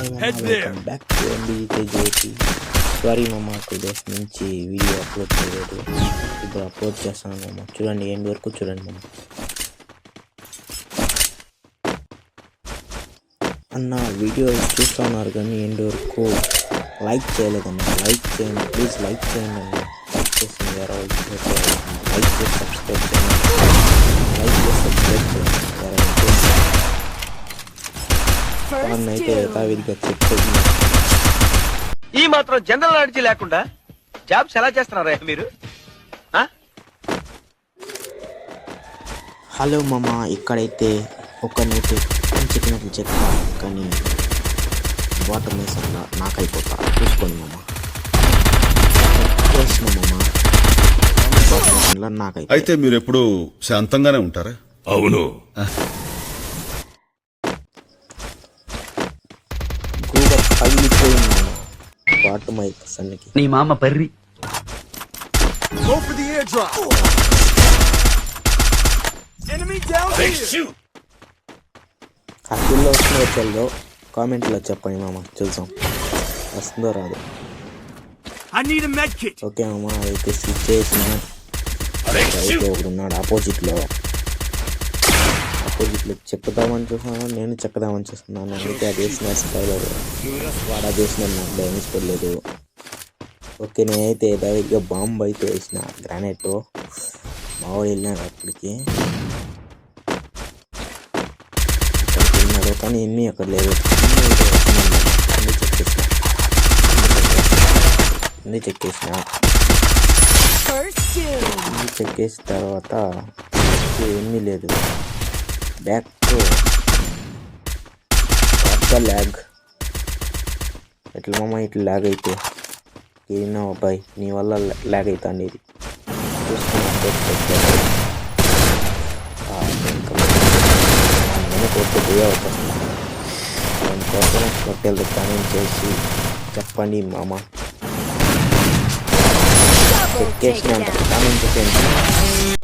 Welcome back to ఎంబీజేజేపీ. Sorry మామ, 2 days నుంచి వీడియో అప్లోడ్ చేయలేదు. ఇప్పుడు అప్లోడ్ చేస్తాను మామ. చూడండి, ఎండ్ వరకు చూడండి మామ. అన్న వీడియో చూస్తున్నారు కానీ ఎండ్ వరకు లైక్ చేయలేదన్న. లైక్ చేయండి ప్లీజ్, లైక్ చేయండి అన్న. లైక్ చేసి వేరే లైక్ చేసి సబ్స్క్రైబ్ చేయండి. లైక్ చేసి సబ్స్క్రైబ్ చేయండి. అయితే యథావిధిగా చెక్ చేయండి. ఈ మాత్రం జనరల్ నాలెడ్జ్ లేకుండా జాబ్స్ ఎలా చేస్తున్నారా మీరు? హలో మామ, ఇక్కడైతే ఒకరినైతే చెప్పినట్లు చెప్తా కానీ వాటర్ మేసంలో నాకైపోతా. చూసుకోండి మామ, చేసిన మామ వాటర్ మేసంలో నాకైపోతా. అయితే మీరు ఎప్పుడు శాంతంగానే ఉంటారా? అవును. గూగుల్ పగిలిపోయింది మామ వాటర్ మేసన్కి. నీ మామ బర్రి. అఖిల్లో వస్తుందో వచ్చేదో కామెంట్లో చెప్పండి మామ, చూసాం వస్తుందో రాదు. ఓకే మామ, అయితే స్విచ్ చేసిన అయితే ఒకడున్నాడు ఆపోజిట్లో చెక్కుదామని చూసాను, నేను చెక్కదామని చూస్తున్నాను. అయితే అది వేసిన స్టైల్ వాడు అది వేసిన నాకు డ్యామేజ్ పడలేదు. ఓకే, నేనైతే యథావిధిగా బాంబు అయితే వేసిన గ్రానైట్. మావాడు వెళ్ళాడు అక్కడికి, కానీ ఎన్ని అక్కడ లేదు. అన్నీ చెక్ చేసిన తర్వాత ఏమీ లేదు. Back lag. ఎట్లా మామ ఇట్లా ల్యాగ్ అయితే ఏనా అబ్బాయి, నీ వల్ల ల్యాగ్ అవుతుంది. ఇది కొట్టు పోయే అవకాశం. దానికోసం హోటల్ కామెంట్ చేసి చెప్పండి మామ. చెక్ చేసిన కామెంట్ చేయండి.